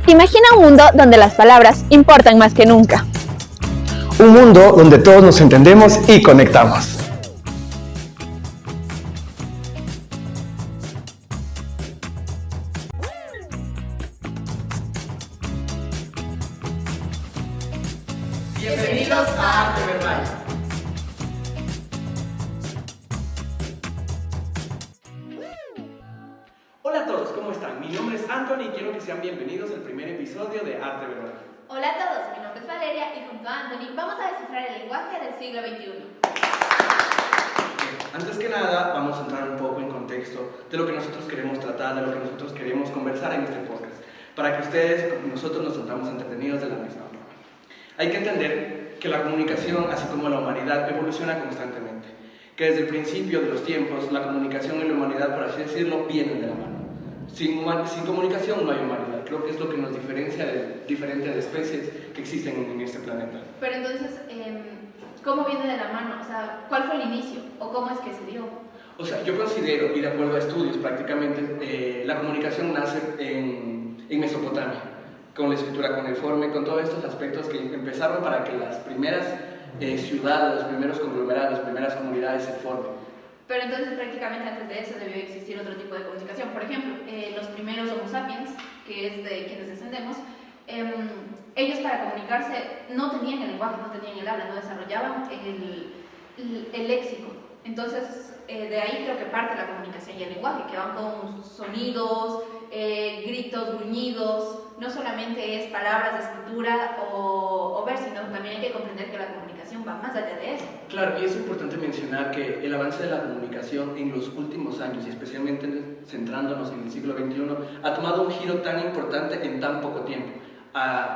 Imagina un mundo donde las palabras importan más que nunca. Un mundo donde todos nos entendemos y conectamos. Bienvenidos a Arte Verbal. Hola a todos, ¿cómo están? Mi nombre es Anthony y quiero que sean bienvenidos al primer episodio de Arte Verbal. Hola a todos, mi nombre es Valeria y junto a Anthony vamos a descifrar el lenguaje del siglo XXI. Antes que nada, vamos a entrar un poco en contexto de lo que nosotros queremos tratar, de lo que nosotros queremos conversar en este podcast, para que ustedes, como nosotros, nos sintamos entretenidos de la misma forma. Hay que entender que la comunicación, así como la humanidad, evoluciona constantemente, que desde el principio de los tiempos, la comunicación y la humanidad, por así decirlo, vienen de la mano. Sin comunicación no hay humanidad. Creo que es lo que nos diferencia de diferentes especies que existen en este planeta. Pero entonces, ¿cómo viene de la mano? O sea, ¿cuál fue el inicio? ¿O cómo es que se dio? O sea, yo considero, y de acuerdo a estudios prácticamente, la comunicación nace en Mesopotamia, con la escritura cuneiforme, con todos estos aspectos que empezaron para que las primeras ciudades, los primeros conglomerados, las primeras comunidades se formen. Pero entonces prácticamente antes de eso debió existir otro tipo de comunicación. Por ejemplo, los primeros Homo sapiens, que es de quienes descendemos, ellos para comunicarse no tenían el lenguaje, no tenían el habla, no desarrollaban el léxico. Entonces, de ahí creo que parte la comunicación y el lenguaje, que van con sonidos, gritos, gruñidos. No solamente es palabras de escritura o ver, sino también hay que comprender que la comunicación va más allá de eso. Claro, y es importante mencionar que el avance de la comunicación en los últimos años, y especialmente centrándonos en el siglo XXI, ha tomado un giro tan importante en tan poco tiempo.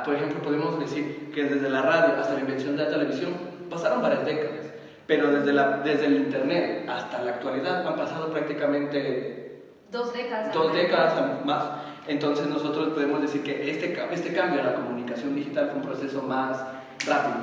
Por ejemplo, podemos decir que desde la radio hasta la invención de la televisión pasaron varias décadas, pero desde el internet hasta la actualidad han pasado prácticamente 2 décadas. 2 décadas más. Entonces nosotros podemos decir que este cambio a la comunicación digital fue un proceso más rápido,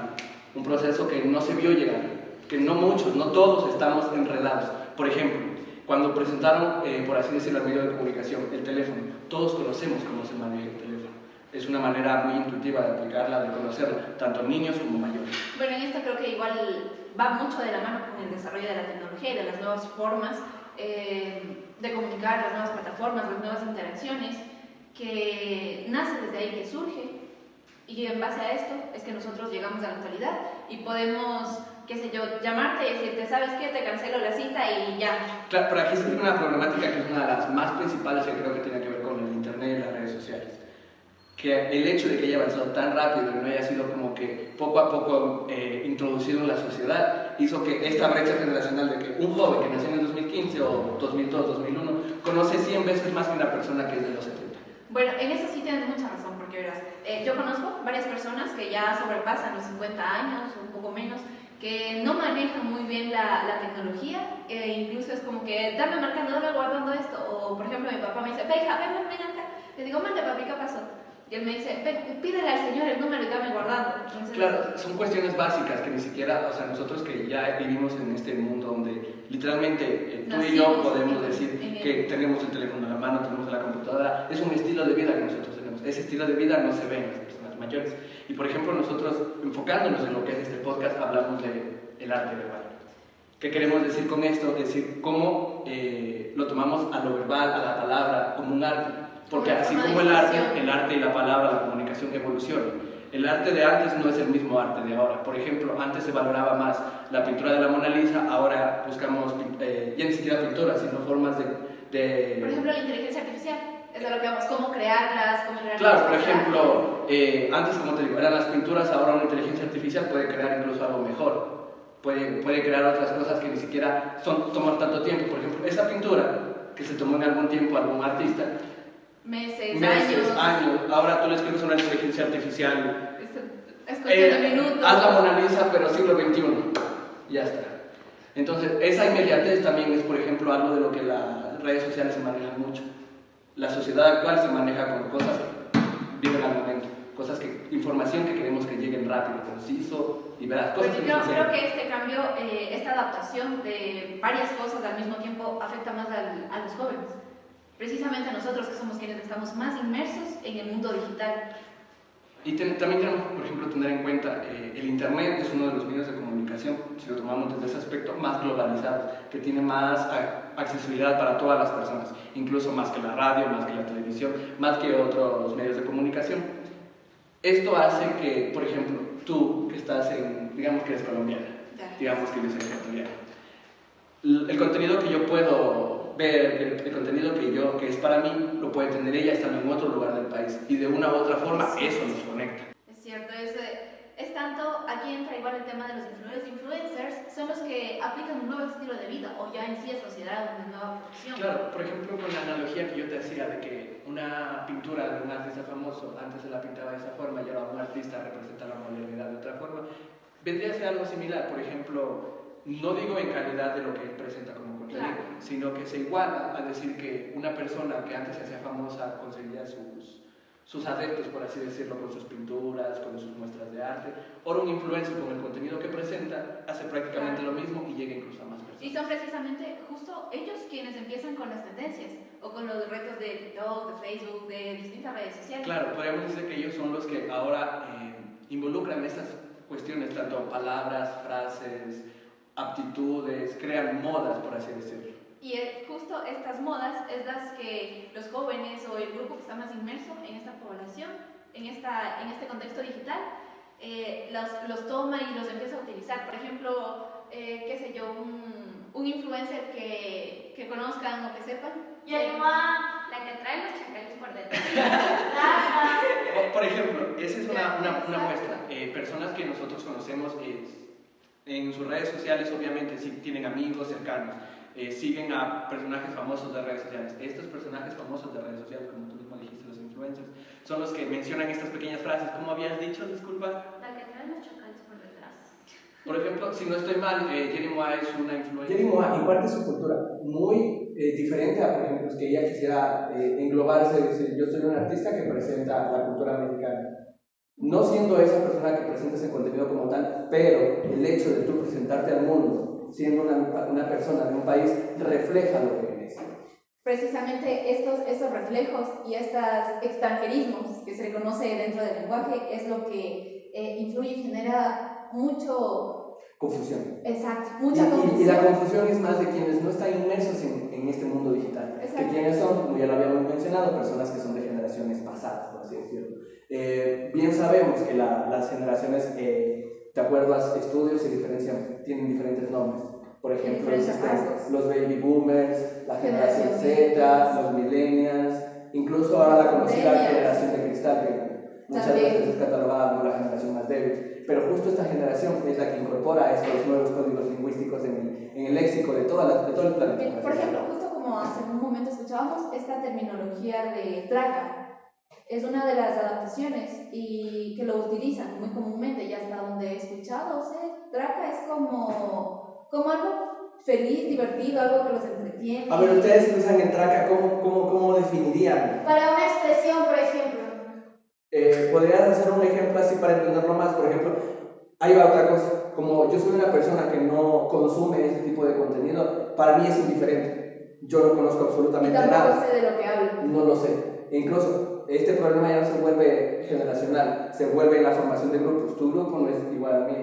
un proceso que no se vio llegar, que no muchos, no todos estamos enredados. Por ejemplo, cuando presentaron, por así decirlo, el medio de comunicación, el teléfono, todos conocemos cómo se maneja el teléfono. Es una manera muy intuitiva de aplicarla, de conocerla, tanto niños como mayores. Bueno, en esto creo que igual va mucho de la mano con el desarrollo de la tecnología y de las nuevas formas de comunicar, las nuevas plataformas, las nuevas interacciones, que nace desde ahí, que surge, y en base a esto es que nosotros llegamos a la actualidad y podemos, qué sé yo, llamarte y decirte, ¿sabes qué? Te cancelo la cita y ya. Claro, pero aquí surge una problemática que es una de las más principales que creo que tiene que ver con el internet y las redes sociales. Que el hecho de que haya avanzado tan rápido y no haya sido como que poco a poco introducido en la sociedad, hizo que esta brecha generacional de que un joven que nació en el 2015 o 2002, 2001, conoce 100 veces más que una persona que es de los 70. Bueno, en eso sí tienes mucha razón, porque verás, yo conozco varias personas que ya sobrepasan los 50 años o un poco menos, que no manejan muy bien la tecnología, incluso es como que dame marcando, dame guardando esto, o por ejemplo mi papá me dice, ven acá, le digo, mande papi, ¿qué pasó? Y él me dice, ven, pídele al señor el número y dame guardando. Entonces, claro, son cuestiones básicas que ni siquiera, o sea, nosotros que ya vivimos en este mundo donde literalmente tú y yo podemos decir que tenemos el teléfono en la mano, tenemos la computadora, es un estilo de vida que nosotros tenemos. Ese estilo de vida no se ve en las personas mayores. Y por ejemplo, nosotros, enfocándonos en lo que es este podcast, hablamos del arte verbal. ¿Qué queremos decir con esto? Decir cómo lo tomamos a lo verbal, a la palabra, como un arte. Porque así como el arte y la palabra, la comunicación evolucionan. El arte de antes no es el mismo arte de ahora. Por ejemplo, antes se valoraba más la pintura de la Mona Lisa, ahora buscamos ya ni siquiera pinturas, sino formas de... Por ejemplo, la inteligencia artificial, es de lo que vamos, cómo crearlas, cómo crearlas. Claro, por ejemplo, antes, como te digo, eran las pinturas, ahora una inteligencia artificial puede crear incluso algo mejor. Puede crear otras cosas que ni siquiera toman tanto tiempo. Por ejemplo, esa pintura que se tomó en algún tiempo algún artista, meses, años. Ahora tú le escribes una inteligencia artificial. Es cuestión de minutos. Haz la Mona Lisa, pero siglo XXI. Ya está. Entonces, esa inmediatez también es, por ejemplo, algo de lo que las redes sociales se manejan mucho. La sociedad actual se maneja con cosas que viven al momento. Información que queremos que lleguen rápido, conciso y veraz. Creo que este cambio, esta adaptación de varias cosas al mismo tiempo afecta más a los jóvenes. precisamente nosotros que somos quienes estamos más inmersos en el mundo digital. Y también tenemos, por ejemplo, tener en cuenta el Internet es uno de los medios de comunicación, si lo tomamos desde ese aspecto, más globalizado, que tiene más accesibilidad para todas las personas, incluso más que la radio, más que la televisión, más que otros medios de comunicación. Esto hace que, por ejemplo, tú que estás digamos que eres colombiana, digamos que yo soy ecuatoriana, el contenido que yo puedo ver, el contenido que es para mí, lo puede tener ella estando en otro lugar del país, y de una u otra forma eso nos conecta. Es cierto, es tanto, aquí entra igual el tema de los influencers, son los que aplican un nuevo estilo de vida, o ya en sí es considerado una nueva profesión. Claro, por ejemplo, con la analogía que yo te hacía de que una pintura de un artista famoso antes se la pintaba de esa forma y ahora un artista representa la modernidad de otra forma, vendría a ser algo similar. Por ejemplo, no digo en calidad de lo que él presenta como contenido, claro, sino que se iguala a decir que una persona que antes se hacía famosa conseguía sus adeptos, por así decirlo, con sus pinturas, con sus muestras de arte. Ahora un influencer con el contenido que presenta hace prácticamente lo mismo y llega incluso a más personas. Y son precisamente justo ellos quienes empiezan con las tendencias o con los retos de TikTok, de Facebook, de distintas redes sociales. Claro, podríamos decir que ellos son los que ahora involucran estas cuestiones, tanto palabras, frases, aptitudes, crean modas, por así decirlo. Y justo estas modas es las que los jóvenes o el grupo que está más inmerso en esta población, en este contexto digital, los toma y los empieza a utilizar. Por ejemplo, qué sé yo, un influencer que conozcan o que sepan. La que trae los chacales por detrás. Por ejemplo, esa es una muestra. Personas que nosotros conocemos en sus redes sociales, obviamente, sí tienen amigos cercanos. Siguen a personajes famosos de redes sociales. Estos personajes famosos de redes sociales, como tú mismo dijiste, los influencers, son los que mencionan estas pequeñas frases. ¿Cómo habías dicho? Disculpa. La que trae los chacales por detrás. Por ejemplo, si no estoy mal, Jenny Moa es una influencer. Jenny Moa imparte su cultura muy diferente a, por ejemplo, es que ella quisiera englobarse, decir, yo soy un artista que presenta la cultura mexicana. No siendo esa persona que presenta ese contenido como tal, pero el hecho de tú presentarte al mundo siendo una persona de un país refleja lo que eres. Precisamente estos reflejos y estos extranjerismos que se reconoce dentro del lenguaje es lo que influye y genera mucho... Confusión. Exacto, mucha confusión. Y la confusión es más de quienes no están inmersos en este mundo digital. Exacto. Que quienes son, como ya lo habíamos mencionado, personas que son de generaciones pasadas, por así decirlo. Bien sabemos que las generaciones, de acuerdo a estudios, se diferencian, tienen diferentes nombres. Por ejemplo, los baby boomers, la generación Z, los millennials, incluso ahora la conocida generación de cristal, que muchas veces es catalogada como la generación más débil. Pero justo esta generación es la que incorpora estos nuevos códigos lingüísticos en el léxico de todo el planeta. Por ejemplo, justo como hace un momento escuchábamos, esta terminología de traca es una de las adaptaciones y que lo utilizan muy comúnmente, y hasta donde he escuchado, traca es como algo feliz, divertido, algo que los entretiene. A ver, ustedes que usan el traca, ¿cómo definirían? Para una expresión, por ejemplo. ¿Podrías hacer un ejemplo así para entenderlo más? Por ejemplo, ahí va otra cosa. Como yo soy una persona que no consume ese tipo de contenido, para mí es indiferente. Yo no conozco absolutamente nada. Y tampoco sé de lo que hablo. No lo sé. E incluso, este problema ya no se vuelve generacional, se vuelve en la formación de grupos. Tu grupo no es igual a mí.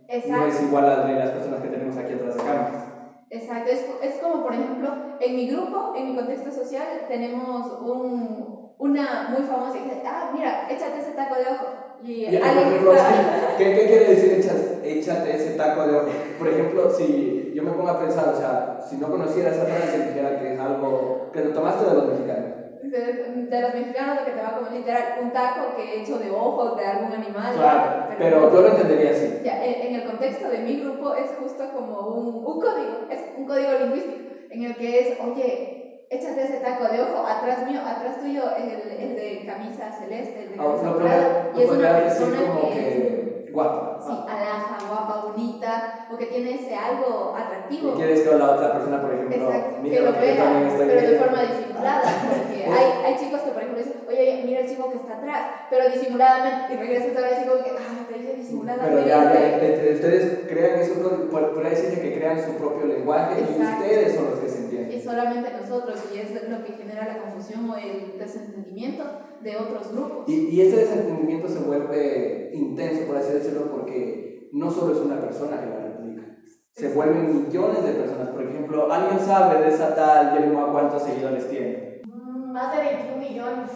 Exacto. No es igual al de las personas que tenemos aquí atrás de cámaras. Exacto. Es como, por ejemplo, en mi grupo, en mi contexto social, tenemos una muy famosa que dice, mira, échate ese taco de ojo. Y alguien ¿Qué quiere decir échate ese taco de ojo? Por ejemplo, si yo me pongo a pensar, o sea, si no conociera esa frase, dijera que es algo que lo tomaste de los mexicanos. De los mexicanos, lo que te va como literal un taco que hecho de ojos de algún animal. Claro, pero yo lo entendería así. Ya, en el contexto de mi grupo es justo como un código, es un código lingüístico, en el que es, oye, échate ese taco de ojo, atrás tuyo el de camisa celeste, el de camisa morada, y es una persona que guapa. Sí, alhaja, guapa, bonita, o que tiene ese algo atractivo. Y quieres que la otra persona, por ejemplo, que lo vea, pero de forma disimulada, porque hay chicos que, por ejemplo, dicen, oye, mira el chico que está atrás, pero disimuladamente, y regresas otra vez y como que, te dije disimuladamente. Pero ya, ustedes crean eso, por ahí dice que crean su propio lenguaje. Exacto. Y ustedes son los que se entienden. solamente nosotros y es lo que genera la confusión o el desentendimiento de otros grupos. Y ese desentendimiento se vuelve intenso, por así decirlo, porque no solo es una persona que la replica, se vuelven millones de personas. Por ejemplo, ¿alguien sabe de esa tal Yerimoa cuántos seguidores tiene? Más de 21 millones.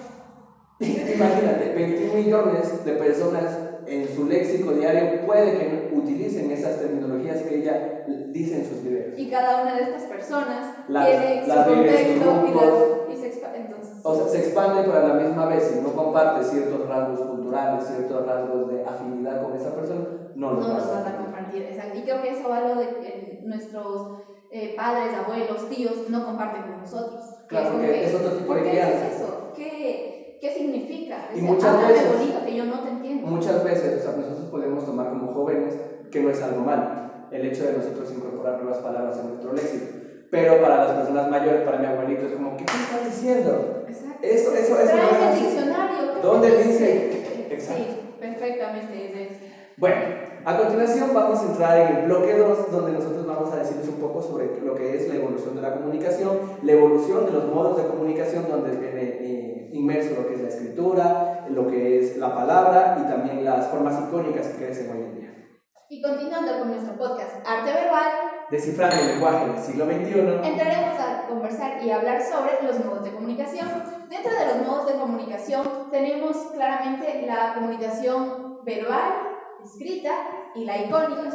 Imagínate, 21 millones de personas en su léxico diario puede que utilicen esas terminologías que ella dice en sus videos. Y cada una de estas personas Las tiene su vive en sus contexto grupos. y se expande. Entonces, O sea, se expande, pero a la misma vez, si no comparte ciertos rasgos culturales, ciertos rasgos de afinidad con esa persona, no los vas a compartir. Exacto. Y creo que eso va lo de que nuestros padres, abuelos, tíos no comparten con nosotros. Claro, que es otro tipo de ¿Por qué crianza. es eso? ¿Qué significa? Y muchas háblame veces- bonito que yo no te entiendo. Muchas veces, o sea, nosotros podemos tomar como jóvenes que no es algo malo el hecho de nosotros incorporar nuevas palabras en nuestro léxico. Pero para las personas mayores, para mi abuelito, es como, ¿qué estás diciendo? Exacto. Eso no Tráeme es el así. diccionario. ¿qué ¿Dónde te dice? Exacto. Sí, perfectamente es eso. Bueno, a continuación vamos a entrar en el bloque 2, donde nosotros vamos a decirles un poco sobre lo que es la evolución de la comunicación, la evolución de los modos de comunicación, donde viene inmerso lo que es la escritura, lo que es la palabra y también las formas icónicas que crecen hoy en día. Y continuando con nuestro podcast Arte Verbal, Descifrando el lenguaje del siglo XXI. entraremos a conversar y hablar sobre los modos de comunicación. Dentro de los modos de comunicación tenemos claramente la comunicación verbal, escrita y la icónica.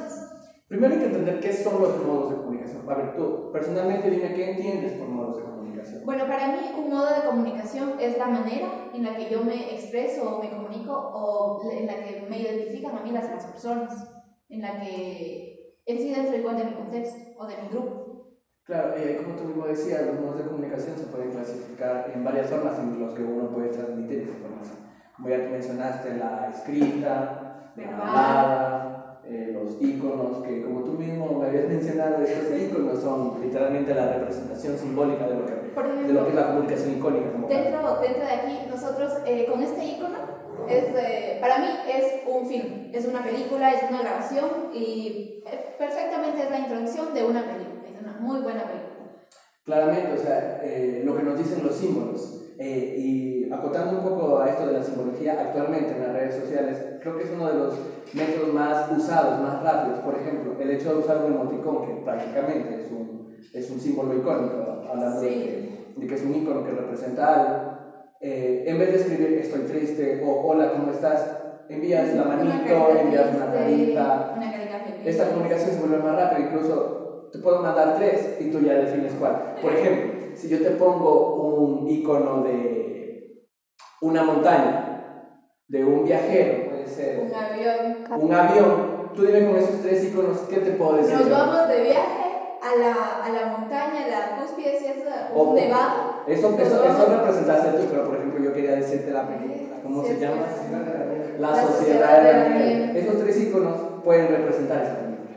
Primero hay que entender qué son los modos de comunicación. A ver, tú, personalmente dime qué entiendes por modos de comunicación. Bueno, para mí un modo de comunicación es la manera en la que yo me expreso o me comunico o en la que me identifican a mí las demás personas, en la que en sí dentro igual de mi contexto o de mi grupo. Claro, como tú mismo decías, los modos de comunicación se pueden clasificar en varias formas en las que uno puede transmitir esa información. Como ya te mencionaste, la escrita, la hablada, los íconos, que como tú mismo me habías mencionado, estos íconos son literalmente la representación simbólica de lo que es la comunicación icónica. Dentro de aquí, nosotros con este ícono, para mí es un film, es una película, es una grabación y perfectamente es la introducción de una película, es una muy buena película. Claramente, o sea, lo que nos dicen los símbolos. Y acotando un poco a esto de la simbología, actualmente en las redes sociales, creo que es uno de los métodos más usados, más rápidos. Por ejemplo, el hecho de usar un emoticón, que prácticamente es un símbolo icónico, hablando de que es un icono que representa algo. En vez de escribir estoy triste o hola, ¿cómo estás?, envías la manito, envías una carita. Esta comunicación se vuelve más rápida, incluso te puedo mandar 3 y tú ya defines cuál. Por ejemplo, si yo te pongo un icono de una montaña, de un viajero, puede ser un avión, tú dime con esos 3 iconos, ¿qué te puedo decir? Nos vamos de viaje a la montaña, a la cúspide, si es un nevado. Eso representaste tú, pero por ejemplo yo quería decirte la película, ¿cómo se llama? La Sociedad de la Nieve. Esos 3 iconos pueden representar esa película,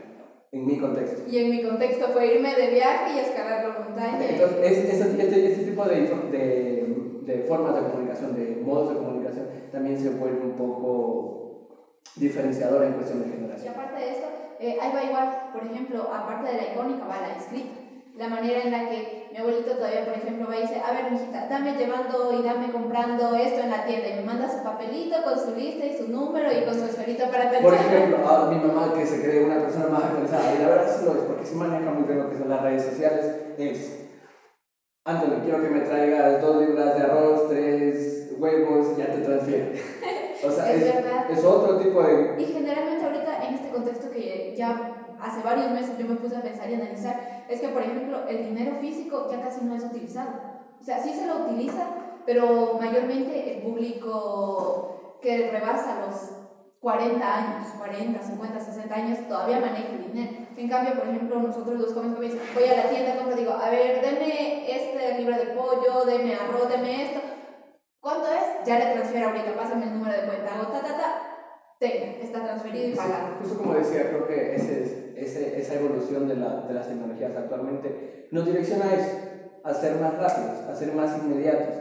en mi contexto. Y en mi contexto fue irme de viaje y escalar la montaña. Entonces, este tipo de formas de comunicación, de modos de comunicación, también se vuelve un poco diferenciador en cuestión de generación. Y aparte de esto, ahí va igual, por ejemplo, aparte de la icónica, va la escrita. La manera en la que mi abuelito todavía, por ejemplo, va y dice, a ver, mijita, dame llevando y dame comprando esto en la tienda. Y me manda su papelito con su lista y su número y con su esferita para pensar. Por ejemplo, a mi mamá, que se cree una persona más actualizada, y la verdad sí lo es, porque sí maneja muy bien lo que son las redes sociales, es: Anthony, quiero que me traigas 2 libras de arroz, 3 huevos, ya te transfiero. O sea, es otro tipo de... Y generalmente ahorita en este contexto que ya hace varios meses yo me puse a pensar y analizar, es que por ejemplo el dinero físico ya casi no es utilizado. O sea, sí se lo utiliza, pero mayormente el público que rebasa los 40 años, 40, 50, 60 años, todavía maneja el dinero. En cambio, por ejemplo, nosotros los jóvenes que me dicen, voy a la tienda, compro, digo, a ver, deme este libro de pollo, deme arroz, deme esto. ¿Cuánto es? Ya le transfiero ahorita, pásame el número de cuenta, hago tenga, está transferido y pagado. Justo como decía, creo que esa evolución de las tecnologías actualmente nos direcciona a eso, a ser más rápidos, a ser más inmediatos.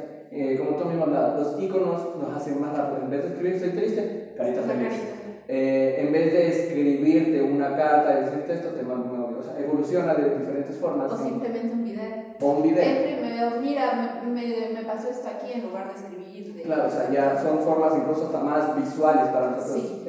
como tú mismo hablabas, los iconos nos hacen más rápido. En vez de escribir estoy triste, carita feliz. En vez de escribirte una carta y decirte esto, te mando un audio. O sea, evoluciona de diferentes formas. O simplemente un video. O un video. Entro y me veo, mira, me pasó esto aquí en lugar de escribirte. Claro, o sea, ya son formas incluso hasta más visuales para nosotros. Sí.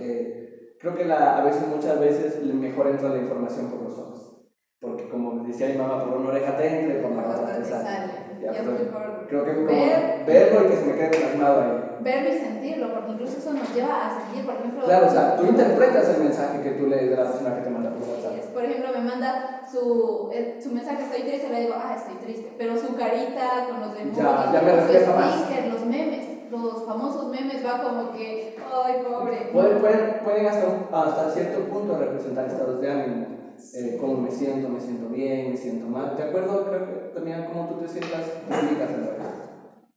Creo que muchas veces mejor entra la información por los ojos. Porque como decía mi mamá, por una oreja te entra y por la otra te sale. Ya, es mejor creo que verlo y que se me quede plasmado ahí. Verlo y sentirlo, porque incluso eso nos lleva a sentir, por ejemplo... Claro, o sea, tú interpretas el mensaje que tú lees de la persona que te manda por WhatsApp. Por ejemplo, me manda su mensaje, estoy triste, le digo, estoy triste, pero su carita con los emojis, ya me refleja más. Los memes, los famosos memes, va como que, ay, pobre. Pueden hasta cierto punto representar estados de ánimo. Cómo me siento bien, me siento mal. ¿De acuerdo? Creo que también cómo tú te sientas publicas en redes.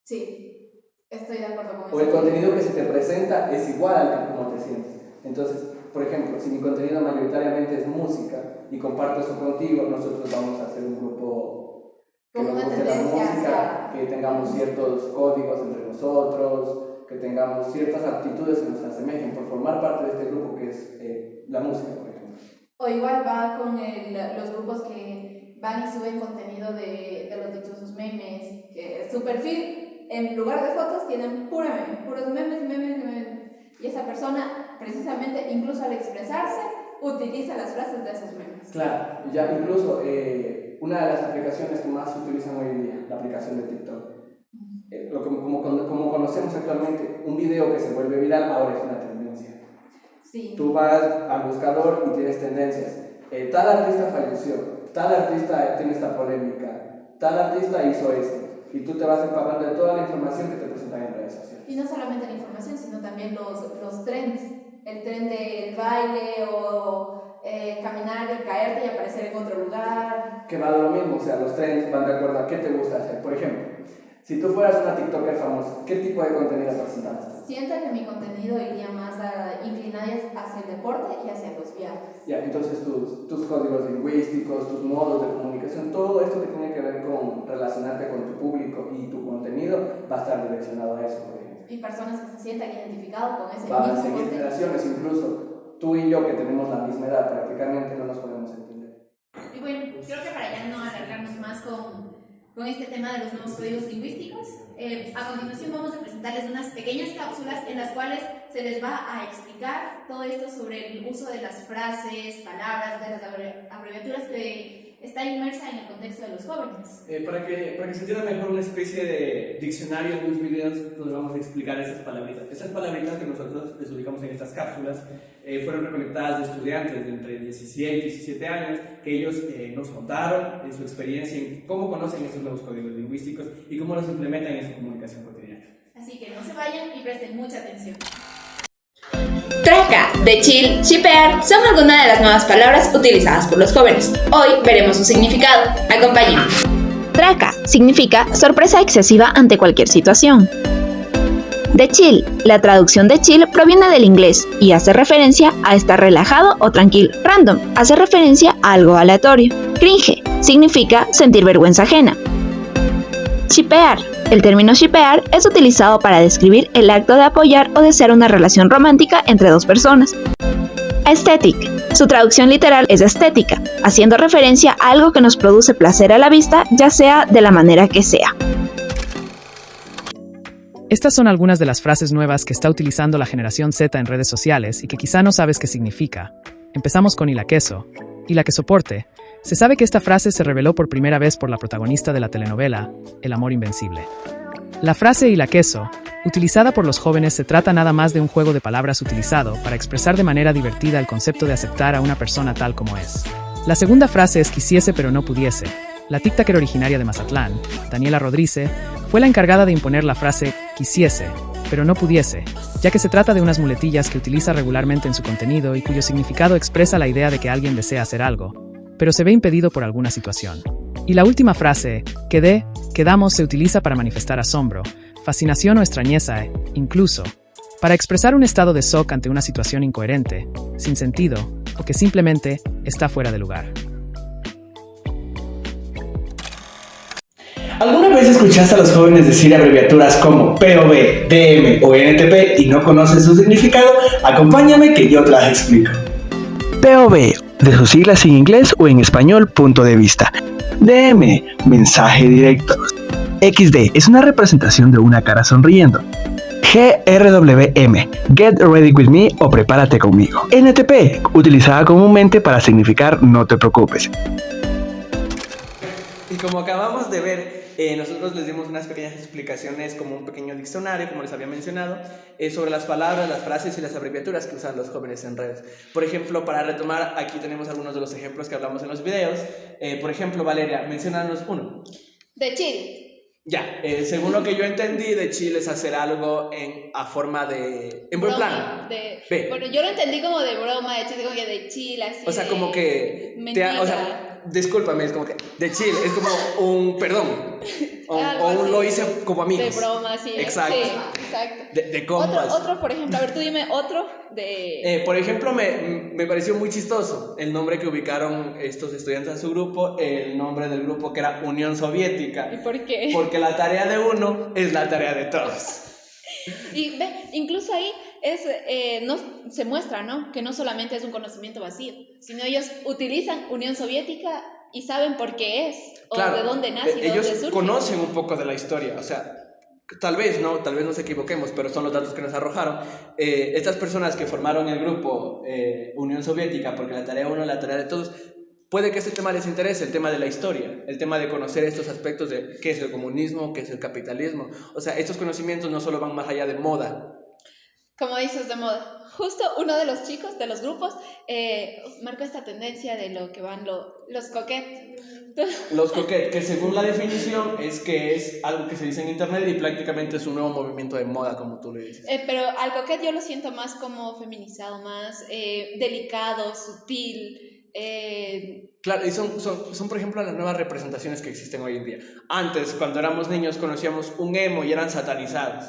Sí, estoy de acuerdo con eso. O el contenido que se te presenta es igual al que cómo te sientes. Entonces, por ejemplo, si mi contenido mayoritariamente es música y comparto eso contigo, nosotros vamos a hacer un grupo que nos guste la música, que tengamos ciertos códigos entre nosotros, que tengamos ciertas aptitudes que nos asemejen por formar parte de este grupo que es la música, por ejemplo. O igual va con los grupos que van y suben contenido de los dichosos memes, que su perfil en lugar de fotos tienen puros memes. Y esa persona, precisamente, incluso al expresarse, utiliza las frases de esos memes. Claro, ya incluso una de las aplicaciones que más se utilizan hoy en día, la aplicación de TikTok. Como conocemos actualmente, un video que se vuelve viral ahora es una tendencia. Sí. Tú vas al buscador y tienes tendencias. Tal artista falleció, tal artista tiene esta polémica, tal artista hizo esto. Y tú te vas empapando de toda la información que te presentan en redes sociales. Y no solamente la información, sino también los trends. El tren del baile o caminar y caerte y aparecer en otro lugar. Que va de lo mismo, o sea, los trends van de acuerdo a qué te gusta hacer. Por ejemplo, si tú fueras una TikToker famosa, ¿qué tipo de contenido presentas? Siento que mi contenido iría más inclinado hacia el deporte y hacia los viajes. Ya, entonces tus códigos lingüísticos, tus modos de comunicación, todo esto que tiene que ver con relacionarte con tu público y tu contenido va a estar direccionado a eso, por ejemplo. Y personas que se sientan identificados con ese Va a mismo seguir contenido. generaciones, incluso tú y yo que tenemos la misma edad, prácticamente no nos podemos entender. Y bueno, creo que para ya no alargarnos más con este tema de los nuevos códigos lingüísticos, a continuación vamos a presentarles unas pequeñas cápsulas en las cuales se les va a explicar todo esto sobre el uso de las frases, palabras, de las abreviaturas que está inmersa en el contexto de los jóvenes. Para que se entienda mejor, una especie de diccionario en unos videos donde vamos a explicar esas palabritas. Esas palabritas que nosotros les ubicamos en estas cápsulas fueron recolectadas de estudiantes de entre 16 y 17 años que ellos nos contaron en su experiencia en cómo conocen estos nuevos códigos lingüísticos y cómo los implementan en su comunicación cotidiana. Así que no se vayan y presten mucha atención. Traca, de chill, shipear son algunas de las nuevas palabras utilizadas por los jóvenes. Hoy veremos su significado. Acompáñenme. Traca significa sorpresa excesiva ante cualquier situación. De chill, la traducción de chill proviene del inglés y hace referencia a estar relajado o tranquilo. Random hace referencia a algo aleatorio. Cringe significa sentir vergüenza ajena. Shipear. El término shipear es utilizado para describir el acto de apoyar o desear una relación romántica entre dos personas. Aesthetic. Su traducción literal es estética, haciendo referencia a algo que nos produce placer a la vista, ya sea de la manera que sea. Estas son algunas de las frases nuevas que está utilizando la generación Z en redes sociales y que quizá no sabes qué significa. Empezamos con y la queso soporte. Se sabe que esta frase se reveló por primera vez por la protagonista de la telenovela, El amor invencible. La frase y la queso, utilizada por los jóvenes, se trata nada más de un juego de palabras utilizado para expresar de manera divertida el concepto de aceptar a una persona tal como es. La segunda frase es quisiese pero no pudiese. La tiktoker originaria de Mazatlán, Daniela Rodríguez, fue la encargada de imponer la frase quisiese, pero no pudiese, ya que se trata de unas muletillas que utiliza regularmente en su contenido y cuyo significado expresa la idea de que alguien desea hacer algo, pero se ve impedido por alguna situación. Y la última frase, quedamos, se utiliza para manifestar asombro, fascinación o extrañeza, incluso para expresar un estado de shock ante una situación incoherente, sin sentido, o que simplemente está fuera de lugar. ¿Alguna vez escuchaste a los jóvenes decir abreviaturas como POV, DM o NTP y no conoces su significado? Acompáñame que yo te las explico. POV, de sus siglas en inglés o en español, punto de vista. DM, mensaje directo. XD, es una representación de una cara sonriendo. GRWM, Get Ready With Me o Prepárate Conmigo. NTP, utilizada comúnmente para significar no te preocupes. Y como acabamos de ver, nosotros les dimos unas pequeñas explicaciones como un pequeño diccionario, como les había mencionado, sobre las palabras, las frases y las abreviaturas que usan los jóvenes en redes. Por ejemplo, para retomar, aquí tenemos algunos de los ejemplos que hablamos en los videos. Por ejemplo, Valeria, menciónanos uno. De Chile. Ya, según lo que yo entendí, de Chile es hacer algo a forma de... En buen plan. Bueno, yo lo entendí como de broma, de chiste, como que de Chile, así. O sea, como que... Mentira. o sea, discúlpame, es como que... De Chile, es como un perdón. O un lo hice como amigos. De broma, sí. Exacto. Sí, exacto. De compas. Otro, por ejemplo, a ver, tú dime otro de... Por ejemplo, me pareció muy chistoso el nombre que ubicaron estos estudiantes a su grupo, el nombre del grupo que era Unión Soviética. ¿Y por qué? Porque la tarea de uno es la tarea de todos. Y ve, incluso ahí se muestra, ¿no? Que no solamente es un conocimiento vacío, sino ellos utilizan Unión Soviética y saben por qué es, o claro, de dónde nace y de ellos dónde surge. conocen un poco de la historia, o sea, tal vez nos equivoquemos, pero son los datos que nos arrojaron. Estas personas que formaron el grupo Unión Soviética, porque la tarea de uno es la tarea de todos, puede que este tema les interese, el tema de la historia, el tema de conocer estos aspectos de qué es el comunismo, qué es el capitalismo. O sea, estos conocimientos no solo van más allá de moda. Como dices, de moda. Justo uno de los chicos, de los grupos, marcó esta tendencia de lo que van los coquettes. Los coquettes, que según la definición es algo que se dice en internet y prácticamente es un nuevo movimiento de moda, como tú le dices. Pero al coquette yo lo siento más como feminizado, más delicado, sutil. Claro, y son por ejemplo las nuevas representaciones que existen hoy en día. Antes, cuando éramos niños, conocíamos un emo y eran satanizados.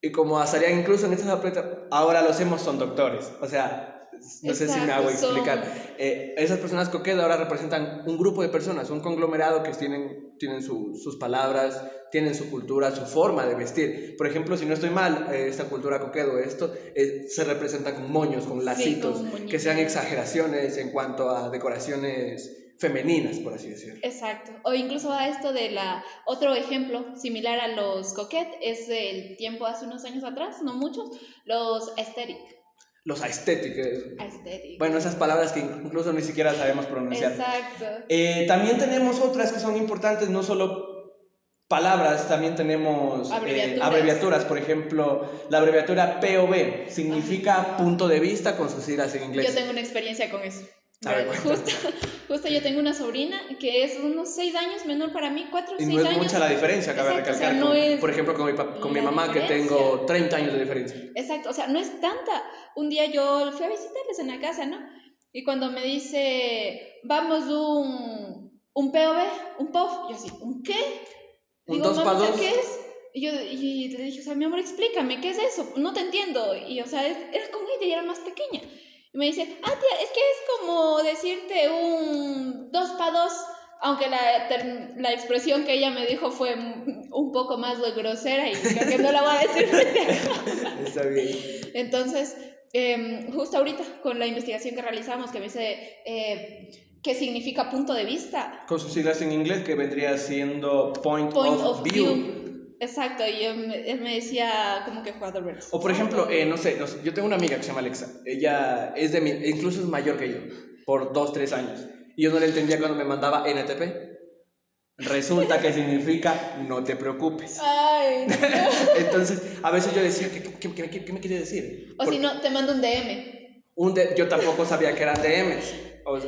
Y como salían incluso en estas apretas, ahora los emos son doctores. O sea, no sé si me hago explicar. Esas personas coquetas ahora representan un grupo de personas, un conglomerado que tienen sus palabras, tienen su cultura, su forma de vestir. Por ejemplo, si no estoy mal, esta cultura coquedo, se representa con moños, con lacitos, que sean exageraciones en cuanto a decoraciones femeninas, por así decirlo. Exacto. O incluso a esto de otro ejemplo similar a los coquettes es el tiempo hace unos años atrás, no muchos, los aesthetic. Los aesthetic. Aesthetic. Bueno, esas palabras que incluso ni siquiera sabemos pronunciar. Exacto. También tenemos otras que son importantes, no solo palabras, también tenemos abreviaturas. Por ejemplo, la abreviatura POV significa punto de vista con sus siglas en inglés. Yo tengo una experiencia con eso. Ver, justo yo tengo una sobrina que es unos 6 años menor para mí, 4 o 6 años. Y no es mucha la diferencia, cabe recalcar. O sea, por ejemplo, con mi mamá, que tengo 30 años de diferencia. Exacto, o sea, no es tanta. Un día yo fui a visitarles en la casa, ¿no? Y cuando me dice, vamos un POV, un POV, yo así, ¿un qué? ¿Un 2 para 2? ¿Qué es? Y le dije, o sea, mi amor, explícame, ¿qué es eso? No te entiendo. Y, o sea, era con ella y era más pequeña. Y me dice, tía, es que es como decirte un 2 para 2, aunque la expresión que ella me dijo fue un poco más grosera y creo que no la voy a decir. Está bien. Entonces, justo ahorita con la investigación que realizamos, que me dice qué significa punto de vista. Con sus siglas en inglés, que vendría siendo point of view. Exacto, y él me decía como que juega verbs. O por ejemplo, no sé, yo tengo una amiga que se llama Alexa. Ella es incluso es mayor que yo, por 2-3 años. Y yo no le entendía cuando me mandaba NTP. Resulta que significa no te preocupes. Ay, no. Entonces, a veces yo decía, ¿qué me quiere decir? O si no, te mando un DM. Yo tampoco sabía que eran DMs.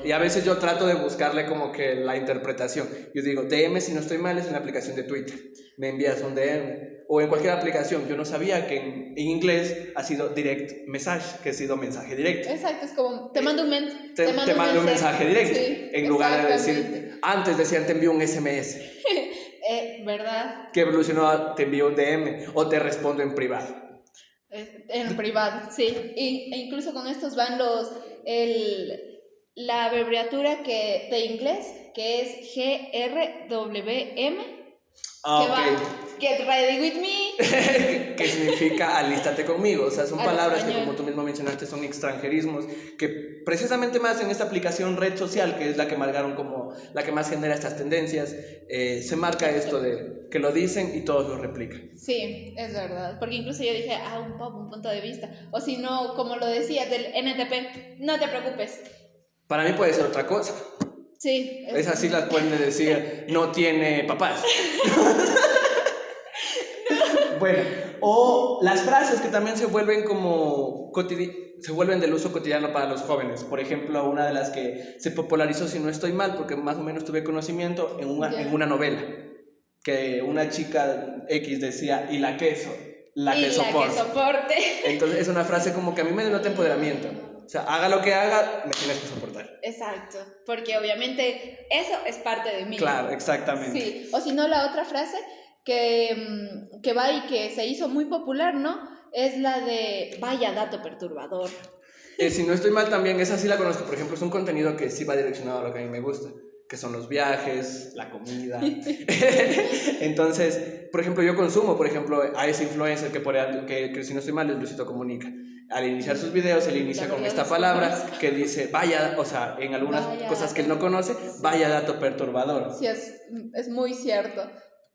Y a veces yo trato de buscarle como que la interpretación. Yo digo, DM, si no estoy mal, es una aplicación de Twitter. Me envías un DM. O en cualquier aplicación. Yo no sabía que en inglés ha sido direct message, que ha sido mensaje directo. Exacto, es como, te mando un mensaje directo. Sí, en lugar de decir, antes decían te envío un SMS. ¿Verdad? Que evolucionó a te envío un DM o te respondo en privado. En privado, sí. E incluso con estos van la abreviatura de inglés, que es GRWM, Ok. Get ready with me. Que significa alístate conmigo. O sea, son Al palabras español. que, como tú mismo mencionaste, son extranjerismos que precisamente más en esta aplicación red social, que es la que marcaron como la que más genera estas tendencias, se marca esto de que lo dicen y todos lo replican. Sí, es verdad. Porque incluso yo dije, un punto de vista. O si no, como lo decías del NTP, no te preocupes. Para mí puede ser otra cosa. Sí. Esas siglas pueden decir no tiene papás. Bueno, o las frases que también se vuelven como se vuelven del uso cotidiano para los jóvenes. Por ejemplo, una de las que se popularizó, si no estoy mal, porque más o menos tuve conocimiento, en una novela, que una chica X decía, y la queso, la que soporte. Entonces es una frase como que a mí me denota empoderamiento. O sea, haga lo que haga, me tienes que soportar. Exacto, porque obviamente eso es parte de mí. Claro, exactamente. Sí, o si no, la otra frase que va y que se hizo muy popular, ¿no? Es la de vaya dato perturbador. Si no estoy mal también, esa sí la conozco. Por ejemplo, es un contenido que sí va direccionado a lo que a mí me gusta, que son los viajes, la comida. Entonces, por ejemplo, yo consumo, por ejemplo, a ese influencer que si no estoy mal es Luisito Comunica. Al iniciar sus videos, él inicia con esta palabra que dice, vaya, o sea, en algunas cosas que él no conoce, vaya dato perturbador. Sí, es muy cierto.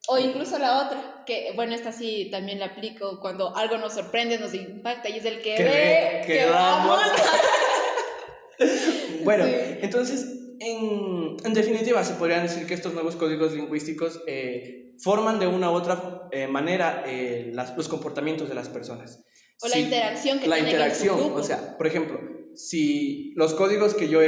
O incluso la otra, que bueno, esta sí también la aplico cuando algo nos sorprende, nos impacta, y es el que ve, que vamos. Bueno, Sí. entonces, en definitiva, se podrían decir que estos nuevos códigos lingüísticos forman de una u otra manera los comportamientos de las personas. O la interacción que la tiene interacción, con su grupo. o sea, por ejemplo, si los códigos que yo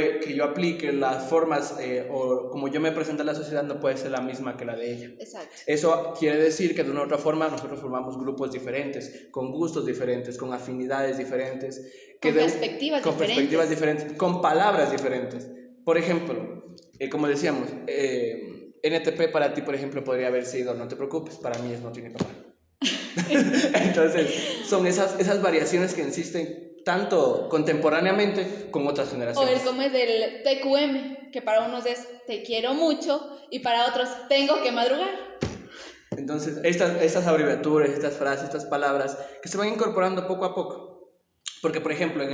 aplique, las formas o como yo me presento a la sociedad no puede ser la misma que la de ella. Exacto. Eso quiere decir que de una u otra forma nosotros formamos grupos diferentes, con gustos diferentes, con afinidades diferentes, Con perspectivas diferentes, con palabras diferentes. Por ejemplo, como decíamos, NTP para ti, por ejemplo, podría haber sido no te preocupes, para mí es no tiene papá. Entonces, son esas variaciones que existen tanto contemporáneamente como otras O generaciones. el como es del TQM, que para unos es te quiero mucho y para otros tengo que madrugar. Entonces, estas abreviaturas, estas frases, estas palabras que se van incorporando poco a poco. Porque, por ejemplo, en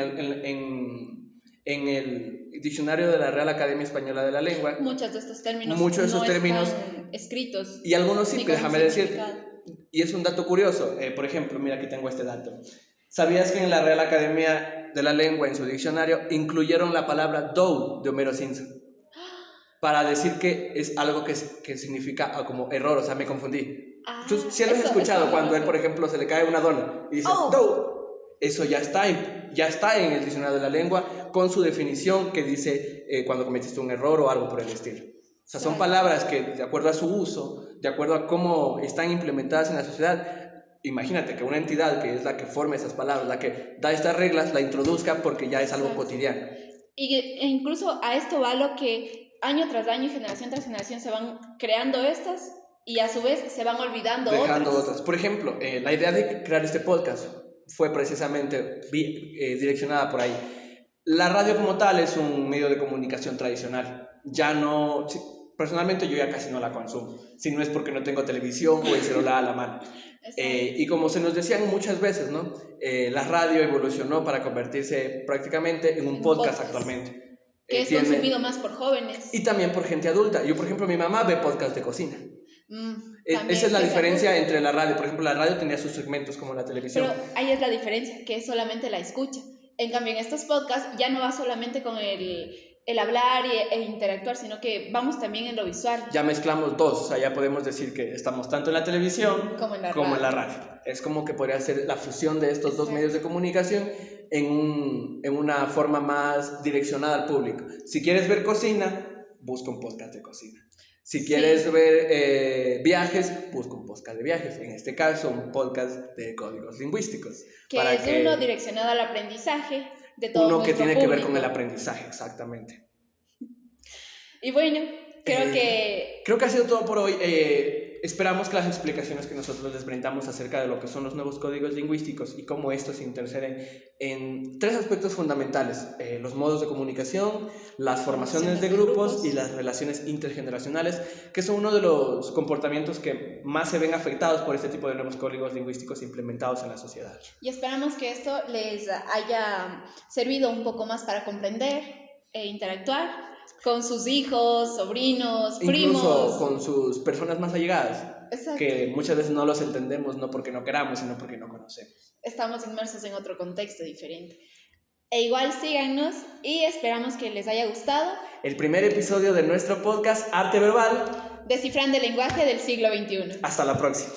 el diccionario de la Real Academia Española de la Lengua, Muchos de estos términos están escritos. y algunos sí, ni con déjame decir, significado. y es un dato curioso. Por ejemplo, mira, aquí tengo este dato. ¿Sabías que en la Real Academia de la Lengua, en su diccionario, incluyeron la palabra dough de Homero Simpson? Para decir que es algo que significa como error, o sea, me confundí. Tú sí lo has escuchado cuando él, por ejemplo, se le cae una dona y dice dough. Eso ya está en el diccionario de la lengua con su definición que dice cuando cometiste un error o algo por el estilo. O sea, son palabras que, de acuerdo a su uso, de acuerdo a cómo están implementadas en la sociedad, imagínate que una entidad que es la que forma esas palabras, la que da estas reglas, la introduzca porque ya es algo cotidiano. E incluso a esto va lo que año tras año, generación tras generación, se van creando estas y a su vez se van olvidando dejando otras. otras. Por ejemplo, la idea de crear este podcast fue precisamente direccionada por ahí. La radio como tal es un medio de comunicación tradicional. Ya no, personalmente yo ya casi no la consumo, si no es porque no tengo televisión o el celular a la mano. Y como se nos decían muchas veces, ¿no? La radio evolucionó para convertirse prácticamente en un podcast actualmente. Que es consumido más por jóvenes. Y también por gente adulta. Yo, por ejemplo, mi mamá ve podcast de cocina. Esa es la diferencia entre la radio. Por ejemplo, la radio tenía sus segmentos como la televisión. Pero ahí es la diferencia, que es solamente la escucha. En cambio, en estos podcasts ya no va solamente con el hablar e interactuar, sino que vamos también en lo visual. Ya mezclamos dos, o sea, ya podemos decir que estamos tanto en la televisión como en la radio. Es como que podría ser la fusión de estos dos medios de comunicación en una forma más direccionada al público. Si quieres ver cocina, busca un podcast de cocina. Si quieres ver viajes, busca un podcast de viajes. En este caso, un podcast de códigos lingüísticos. Que es uno direccionado al aprendizaje de todo uno que tiene público. Que ver con el aprendizaje, exactamente. Y bueno, creo que ha sido todo por hoy. esperamos que las explicaciones que nosotros les brindamos acerca de lo que son los nuevos códigos lingüísticos y cómo estos se interfieren en 3 aspectos fundamentales: los modos de comunicación, las formaciones de grupos y las relaciones intergeneracionales, que son uno de los comportamientos que más se ven afectados por este tipo de nuevos códigos lingüísticos implementados en la sociedad. Y esperamos que esto les haya servido un poco más para comprender e interactuar con sus hijos, sobrinos, primos. Incluso con sus personas más allegadas. Exacto. Que muchas veces no los entendemos, no porque no queramos, sino porque no conocemos. Estamos inmersos en otro contexto diferente. E igual síganos y esperamos que les haya gustado El primer episodio de nuestro podcast Arte Verbal. Descifrando el lenguaje del siglo XXI. Hasta la próxima.